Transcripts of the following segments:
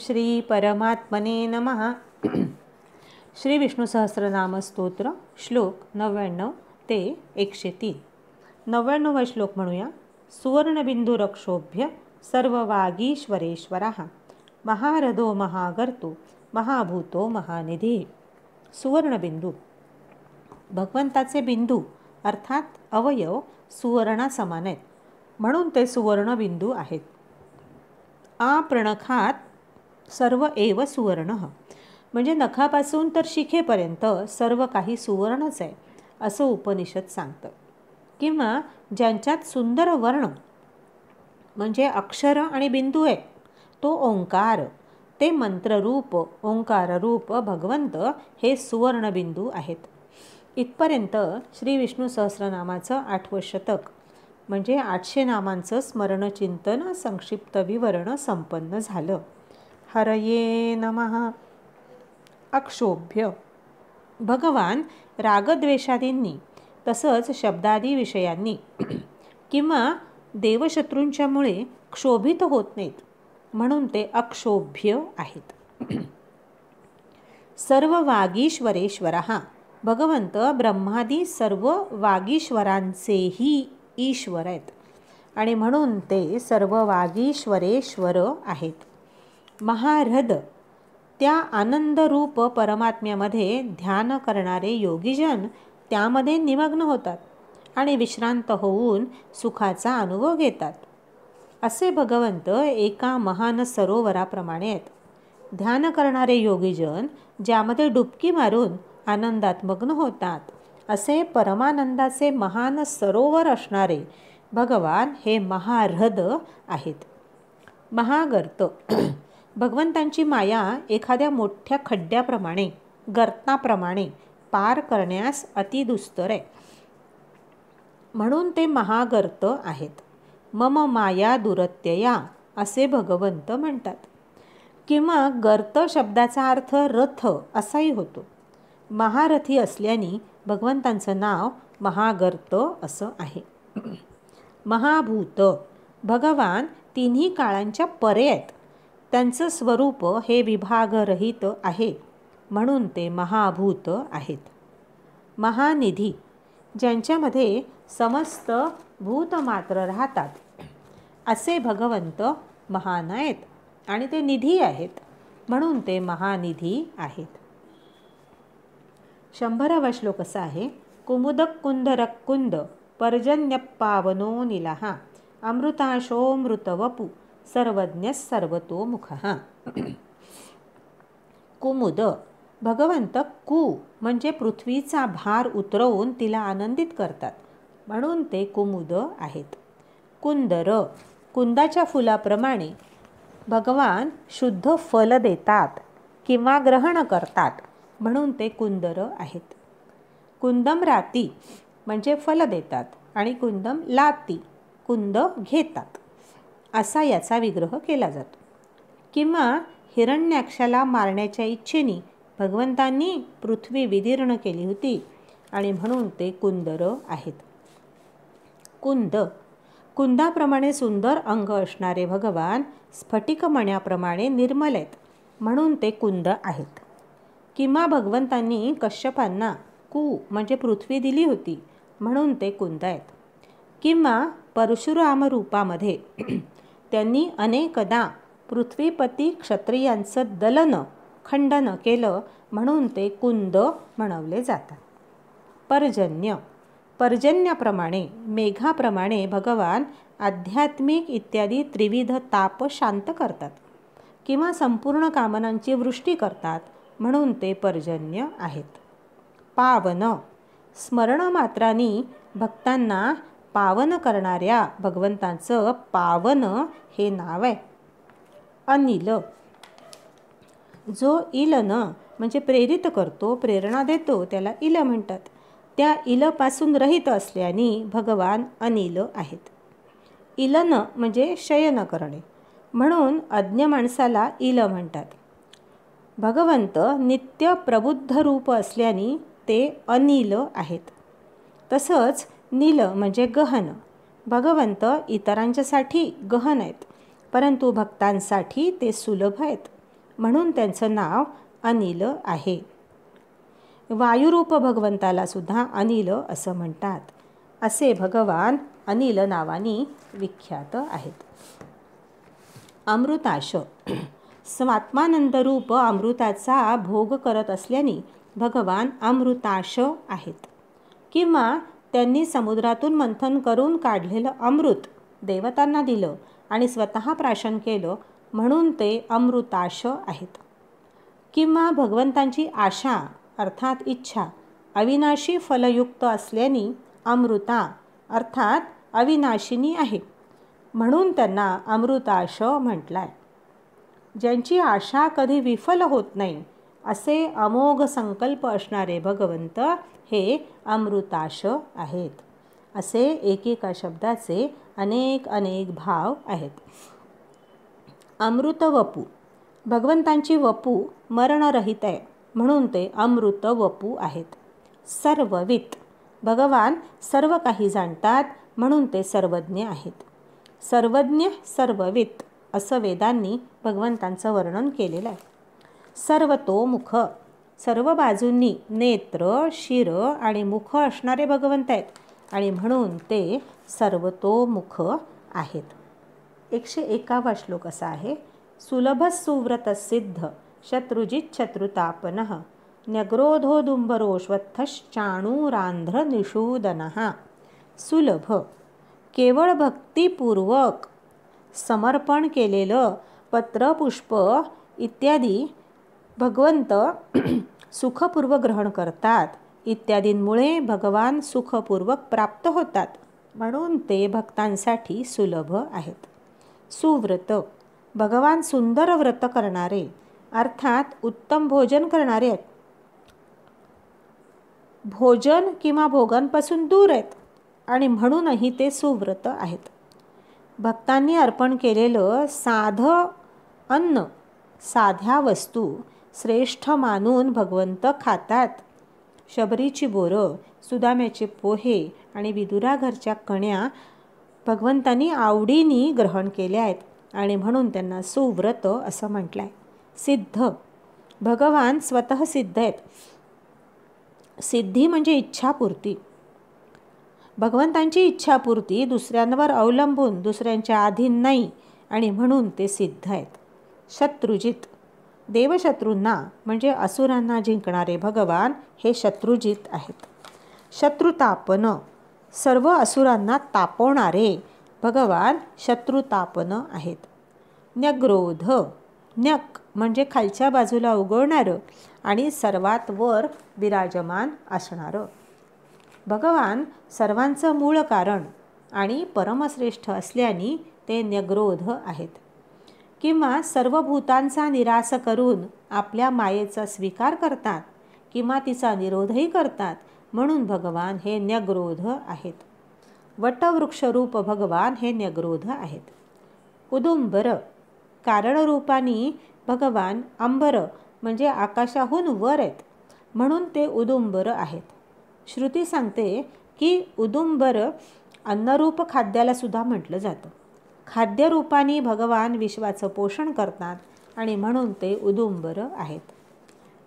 श्री परमात्मने नमः. श्री विष्णू सहस्रनाम स्तोत्र श्लोक 99 ते 103. 99वा श्लोक म्हणूया. सुवर्णबिंदू रक्षोभ्य सर्ववागीश्वरेश्वरः महारथो महागर्तो महाभूतो महानिधी. सुवर्णबिंदू भगवंताचे बिंदू अर्थात अवयव सुवर्णासमान आहेत, म्हणून ते सुवर्णबिंदू आहेत. प्रणखात सर्व एव सुवर्ण, म्हणजे नखापासून तर शिखेपर्यंत सर्व काही सुवर्णच आहे असं उपनिषद सांगतं. किंवा ज्यांच्यात सुंदर वर्ण म्हणजे अक्षर आणि बिंदू आहे तो ओंकार, ते मंत्ररूप ओंकाररूप भगवंत हे सुवर्णबिंदू आहेत. इथपर्यंत श्री विष्णू सहस्रनामाचं 8वं शतक म्हणजे 800 नामांचं स्मरणचिंतन संक्षिप्त विवरण संपन्न झालं. हरये नमः. अक्षोभ्य भगवान रागद्वेषादींनी तसंच शब्दादी विषयांनी किंवा देवशत्रूंच्यामुळे क्षोभित होत नाहीत, म्हणून ते अक्षोभ्य आहेत. सर्व वागीश्वरेश्वरः भगवंत ब्रह्मादी सर्व वागीश्वरांचेही ईश्वर आहेत आणि म्हणून ते सर्व वागीश्वरेश्वर आहेत. महारथ त्या आनंदरूप परमात्म्यामध्ये ध्यान करणारे योगीजन त्यामध्ये निमग्न होतात आणि विश्रांत होऊन सुखाचा अनुभव घेतात. असे भगवंत एका महान सरोवराप्रमाणे आहेत. ध्यान करणारे योगीजन ज्यामध्ये डुबकी मारून आनंदात मग्न होतात, असे परमानंदाचे महान सरोवर असणारे भगवान हे महारथ आहेत. महागर्त भगवंतांची माया एखाद्या मोठ्या खड्ड्याप्रमाणे गर्ताप्रमाणे पार करण्यास अतिदुस्तर आहे, म्हणून ते महागर्त आहेत. मम माया दुरत्यया असे भगवंत म्हणतात. किंवा गर्त शब्दाचा अर्थ रथ असाही होतो. महारथी असल्याने भगवंतांचं नाव महागर्त असं आहे. महाभूत भगवान तिन्ही काळांच्या परे आहेत. त्यांचं स्वरूप हे विभागरहित आहे, म्हणून ते महाभूत आहेत. महानिधी ज्यांच्यामध्ये समस्त भूतमात्र राहतात असे भगवंत महान आहेत आणि ते निधी आहेत, म्हणून ते महानिधी आहेत. 100वा श्लोक असा आहे. कुमुदक कुंदरक कुंद पर्जन्यपावनो निलः अमृताशोमृतवपु सर्वज्ञ सर्वतोमुखः. कुमुद भगवंत कु म्हणजे पृथ्वीचा भार उतरवून तिला आनंदित करतात, म्हणून ते कुमुद आहेत. कुंदर कुंदाच्या फुलाप्रमाणे भगवान शुद्ध फल देतात किंवा ग्रहण करतात, म्हणून ते कुंदर आहेत. कुंदम राती म्हणजे फल देतात आणि कुंदम लाती कुंद घेतात असा याचा विग्रह केला जातो. किंवा हिरण्याक्षाला मारण्याच्या इच्छेने भगवंतांनी पृथ्वी विदीर्ण केली होती आणि म्हणून ते कुंदर आहेत. कुंद कुंदाप्रमाणे सुंदर अंग असणारे भगवान स्फटिकमण्याप्रमाणे निर्मल आहेत, म्हणून ते कुंद आहेत. किंवा भगवंतांनी कश्यपांना कु म्हणजे पृथ्वी दिली होती, म्हणून ते कुंद आहेत. किंवा परशुराम रूपामध्ये त्यांनी अनेकदा पृथ्वीपती क्षत्रियांचं दलन खंडन केलं, म्हणून ते कुंद म्हणवले जातात. पर्जन्य पर्जन्याप्रमाणे मेघाप्रमाणे भगवान आध्यात्मिक इत्यादी त्रिविध ताप शांत करतात किंवा संपूर्ण कामनांची वृष्टी करतात, म्हणून ते पर्जन्य आहेत. पावन स्मरणमात्रांनी भक्तांना पावन करणाऱ्या भगवंतांचं पावन हे नाव आहे. अनिल जो इलन म्हणजे प्रेरित करतो प्रेरणा देतो त्याला इल म्हणतात. त्या इलपासून रहित असल्याने भगवान अनिल आहेत. इलन म्हणजे शयन करणे, म्हणून अज्ञ माणसाला इल म्हणतात. भगवंत नित्य प्रबुद्ध रूप असल्याने ते अनिल आहेत. तसंच नील म्हणजे गहन. भगवंत इतरांच्यासाठी गहन आहेत, परंतु भक्तांसाठी ते सुलभ आहेत. म्हणून त्यांचं नाव अनिल आहे. वायुरूप भगवंताला सुद्धा अनिल असं म्हणतात. असे भगवान अनिल नावानी विख्यात आहेत. अमृताश स्वात्मानंदरूप अमृताचा भोग करत असल्याने भगवान अमृताश आहेत. किंवा त्यांनी समुद्रातून मंथन करून काढलेलं अमृत देवतांना दिलं आणि स्वतः प्राशन केलं म्हणून ते अमृताश आहेत. किंवा भगवंतांची आशा अर्थात इच्छा अविनाशी फलयुक्त असल्याने अमृता अर्थात अविनाशिनी आहे म्हणून त्यांना अमृताश म्हटलाय. ज्यांची आशा कधी विफल होत नाही असे अमोघ संकल्प असणारे भगवंत हे अमृताश आहेत. असे एकेका शब्दाचे अनेक अनेक भाव आहेत. अमृत वपू भगवंतांची वपू मरणरहित आहे म्हणून ते अमृत वपू आहेत. सर्ववित भगवान सर्व काही जाणतात म्हणून ते सर्वज्ञ आहेत. सर्वज्ञ सर्ववित असं वेदांनी भगवंतांचं वर्णन केलेलं आहे. सर्वतोमुख सर्व बाजूंनी नेत्र शिर आणि मुख असणारे भगवंत आहेत आणि म्हणून ते सर्वतोमुख आहेत. 101वा श्लोक असा आहे. सुलभ सुव्रत सिद्ध शत्रुजित शत्रुतापनः न्यग्रोधोदुंबरोश्वत्थश्चाणूरांध्र निषूदनः. सुलभ केवळ भक्तिपूर्वक समर्पण केलेलं पत्रपुष्प इत्यादी भगवंत सुखपूर्वक ग्रहण करतात. इत्यादींमुळे भगवान सुखपूर्वक प्राप्त होतात म्हणून ते भक्तांसाठी सुलभ आहेत. सुव्रत भगवान सुंदर व्रत करणारे अर्थात उत्तम भोजन करणारे आहेत. भोजन किंवा भोगांपासून दूर आहेत आणि म्हणूनही ते सुव्रत आहेत. भक्तांनी अर्पण केलेलं साधं अन्न साध्या वस्तू श्रेष्ठ मानून भगवंत खातात. शबरीची बोरं सुदाम्याचे पोहे आणि विदुरा घरच्या कण्या भगवंतांनी आवडीने ग्रहण केल्या आहेत आणि म्हणून त्यांना सुव्रत असं म्हटलं आहे. सिद्ध भगवान स्वतः सिद्ध आहेत. सिद्धी म्हणजे इच्छापूर्ती. भगवंतांची इच्छापूर्ती दुसऱ्यांवर अवलंबून दुसऱ्यांच्या अधीन नाही आणि म्हणून ते सिद्ध आहेत. शत्रुजित देवशत्रूंना म्हणजे असुरांना जिंकणारे भगवान हे शत्रुजित आहेत. शत्रुतापन सर्व असुरांना तापवणारे भगवान शत्रुतापन आहेत. न्यग्रोध न्यक म्हणजे खालच्या बाजूला उगवणारं आणि सर्वात वर विराजमान असणारं. भगवान सर्वांचं मूळ कारण आणि परमश्रेष्ठ असल्याने ते न्यग्रोध आहेत. किंवा सर्व भूतांचा निराश करून आपल्या मायेचा स्वीकार करतात किंवा तिचा निरोधही करतात म्हणून भगवान हे न्यग्रोध आहेत. वटवृक्षरूप भगवान हे न्यग्रोध आहेत. उदुंबर कारणरूपाने भगवान अंबर म्हणजे आकाशाहून वर आहेत म्हणून ते उदुंबर आहेत. श्रुती सांगते की उदुंबर अन्नरूप खाद्याला सुद्धा म्हटलं जातं. खाद्यरूपाने भगवान विश्वाचं पोषण करतात आणि म्हणून ते उदुंबर आहेत.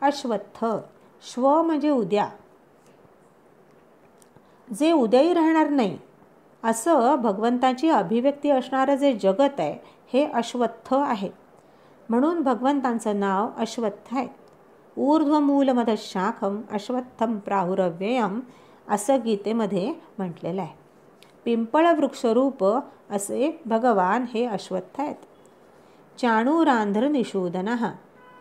अश्वत्थ श्व म्हणजे उद्या जे उद्याही राहणार नाही असं भगवंताची अभिव्यक्ती असणारं जे जगत आहे हे अश्वत्थ आहे म्हणून भगवंतांचं नाव अश्वत्थ आहे. ऊर्ध्वमूलमधशाखम अश्वत्थम प्राहुरव्ययम असं गीतेमध्ये म्हटलेलं आहे. पिंपळ वृक्षरूप असे भगवान हे अश्वत्थ आहेत. चाणूरांध्र निषूदनः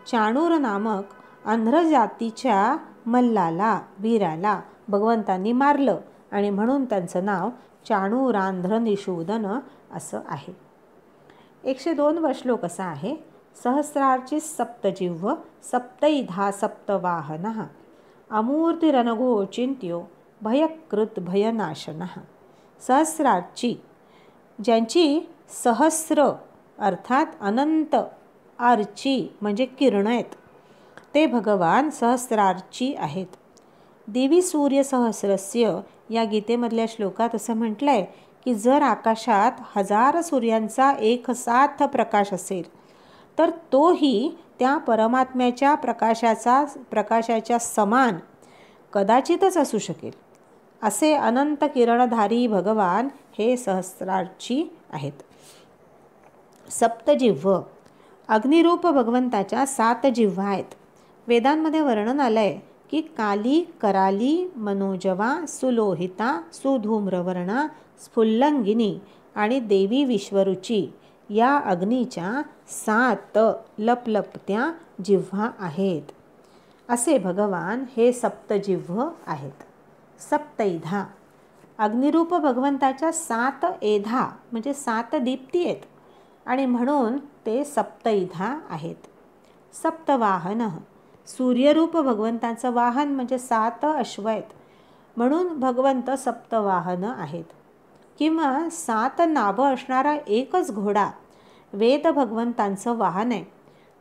चाणूर नामक आंध्र जातीच्या मल्लाला वीराला भगवंतांनी मारलं आणि म्हणून त्यांचं नाव चाणूरांध्र निषूदन असं आहे. 102वा श्लोक असा आहे. सहस्रार्ची सप्तजिह्व सप्तैधा सप्तवाहनः अमूर्तिरनघो चिंत्यो भयकृत भयनाशनः. सहस्रार्ची ज्यांची सहस्र अर्थात अनंत आर्ची म्हणजे किरण आहेत ते भगवान सहस्रार्ची आहेत. देवी सूर्य सहस्रस्य या गीतेमधल्या श्लोकात असं म्हटलं आहे की जर आकाशात 1000 सूर्यांचा एकसाथ प्रकाश असेल तर तोही त्या परमात्म्याच्या प्रकाशाच्या समान कदाचितच असू शकेल. असे अनंत किरणधारी भगवान हे सहस्राक्षी आहेत. सप्तजिव्ह, अग्निरूप भगवंताच्या 7 जिव्हा आहेत. वेदांमध्ये वर्णन आलंय की काली, कराली, मनोजवा, सुलोहिता, सुधूम्रवर्णा, स्फुल्लंगिनी आणि देवी विश्वरुची या अग्नीच्या 7 लपलपत्या जिव्हा आहेत. असे भगवान हे सप्तजिव्ह आहेत. सप्तैधा, अग्निरूप भगवंताच्या 7 एधा म्हणजे 7 दीप्ती आहेत आणि म्हणून ते सप्तैधा आहेत. सप्तवाहन, सूर्यरूप भगवंताचं वाहन म्हणजे 7 अश्व आहेत म्हणून भगवंत सप्तवाहन आहेत. किंवा 7 नावं असणारा एकच घोडा वेद भगवंतांचं वाहन आहे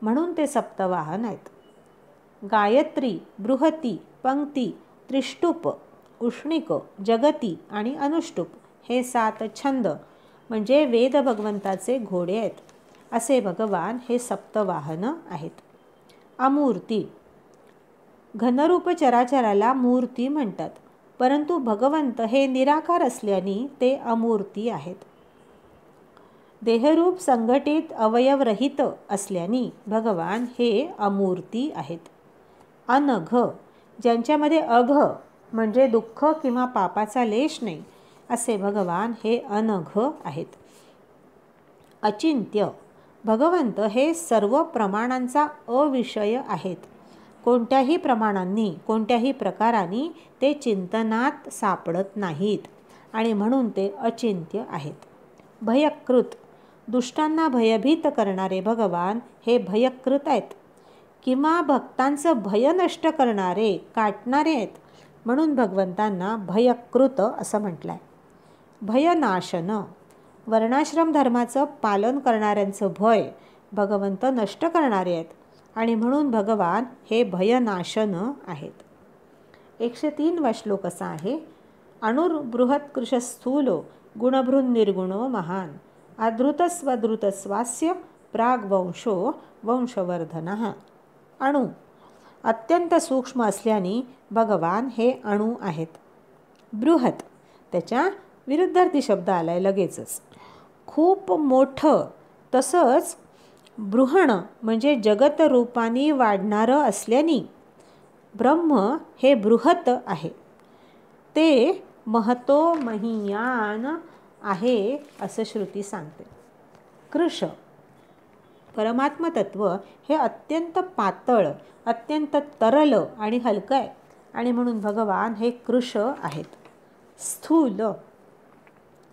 म्हणून ते सप्तवाहन आहेत. गायत्री, बृहती, पंक्ती, त्रिष्टुप, उष्णिक, जगती आणि अनुष्टुप हे 7 छंद म्हणजे वेद भगवंताचे घोडे आहेत. असे भगवान हे सप्तवाहन आहेत. अमूर्ती, घनरूप चराचराला मूर्ती म्हणतात परंतु भगवंत हे निराकार असल्याने ते अमूर्ती आहेत. देहरूप संघटित अवयवरहित असल्याने भगवान हे अमूर्ती आहेत. अनघ, ज्यांच्यामध्ये अघ म्हणजे दुःख किंवा पापाचा लेश नाही असे भगवान हे अनघ आहेत. अचिंत्य, भगवंत हे सर्व प्रमाणांचा अविषय आहेत. कोणत्याही प्रमाणांनी कोणत्याही प्रकारांनी ते चिंतनात सापडत नाहीत आणि म्हणून ते अचिंत्य आहेत. भयकृत, दुष्टांना भयभीत करणारे भगवान हे भयकृत आहेत किंवा भक्तांचं भय नष्ट करणारे काटणारे आहेत म्हणून भगवंतांना भयकृत असं म्हटलं आहे. भयनाशन, वर्णाश्रम धर्माचं पालन करणाऱ्यांचं भय भगवंत नष्ट करणारे आहेत आणि म्हणून भगवान हे भयनाशन आहेत. 103वा श्लोक असा आहे. अणुर्बृहत्कृश स्थूलो गुणभृन निर्गुणो महान अधृतस्वधृतस्वास्य प्राग्वंशो वंशवर्धनः. अणु अत्यंत सूक्ष्म असल्याने भगवान हे अणु आहेत. बृहत, त्याच्या विरुद्धार्थी शब्द आलाय लगेचच. खूप मोठं, तसंच बृहण म्हणजे जगत रूपाने वाढणारं असल्याने ब्रह्म हे बृहत आहे. ते महतो महीयान आहे असं श्रुती सांगते. कृश, परमात्मतत्व हे अत्यंत पातळ, अत्यंत तरल आणि हलकं आहे आणि म्हणून भगवान हे कृश आहेत. स्थूल,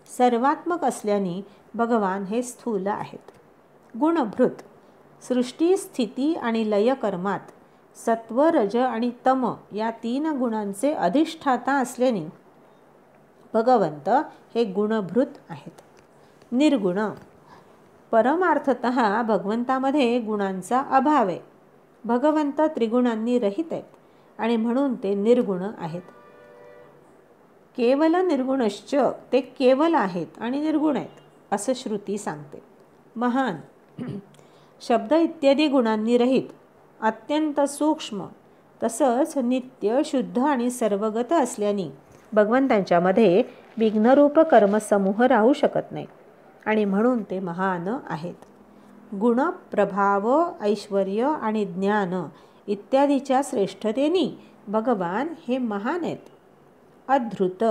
सर्वात्मक असल्याने भगवान हे स्थूल आहेत. गुणभृत, सृष्टी, स्थिती आणि लय कर्मात सत्व, रज आणि तम या 3 गुणांचे अधिष्ठाता असल्याने भगवंत हे गुणभृत आहेत. निर्गुण, परमार्थतः भगवंतामध्ये गुणांचा अभाव आहे. भगवंत त्रिगुणांनी रहित आहेत आणि म्हणून ते निर्गुण आहेत. केवल निर्गुणश्च, ते केवल आहेत आणि निर्गुण आहेत असं श्रुती सांगते. महान, शब्द इत्यादी गुणांनी रहित, अत्यंत सूक्ष्म, तसंच नित्य, शुद्ध आणि सर्वगत असल्याने भगवंतांच्यामध्ये विघ्नरूप कर्मसमूह राहू शकत नाही आणि म्हणून ते महान आहेत. गुण, प्रभाव, ऐश्वर्य आणि ज्ञान इत्यादीच्या श्रेष्ठतेने भगवान हे महान आहेत. अधृत,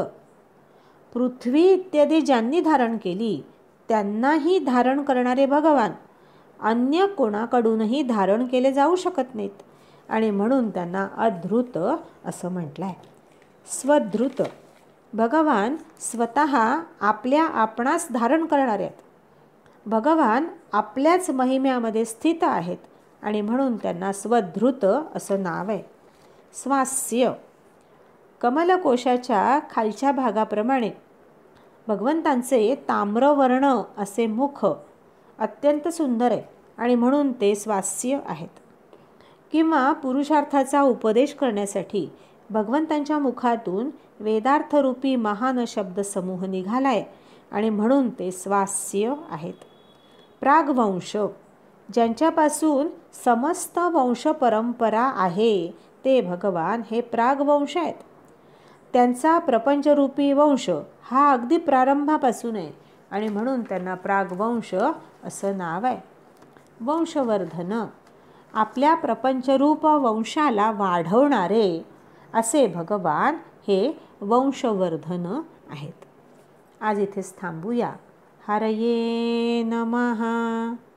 पृथ्वी इत्यादी ज्यांनी धारण केली त्यांनाही धारण करणारे भगवान अन्य कोणाकडूनही धारण केले जाऊ शकत नाहीत आणि म्हणून त्यांना अधृत असं म्हटलं आहे. स्वधृत, भगवान स्वतः आपल्या आपणास धारण करणारे आहेत. भगवान आपल्याच महिम्यामध्ये स्थित आहेत आणि म्हणून त्यांना स्वधृत असं नाव आहे. स्वास्य, कमलकोशाच्या खालच्या भागाप्रमाणे भगवंतांचे ताम्रवर्ण असे मुख अत्यंत सुंदर आहे आणि म्हणून ते स्वास्य आहेत. किंवा पुरुषार्थाचा उपदेश करण्यासाठी भगवंतांच्या मुखातून वेदार्थरूपी महान शब्दसमूह निघालाय आणि म्हणून ते स्वास्य आहेत. प्राग्वंश, ज्यांच्यापासून समस्त वंश परंपरा आहे ते भगवान हे प्रागवंश आहेत. त्यांचा प्रपंचरूपी वंश हा अगदी प्रारंभापासून आहे आणि म्हणून त्यांना प्रागवंश असं नाव आहे. वंशवर्धन, आपल्या प्रपंचरूप वंशाला वाढवणारे असे भगवान हे वंशवर्धन आहेत. आज इथेच थांबूया. हरये नमः.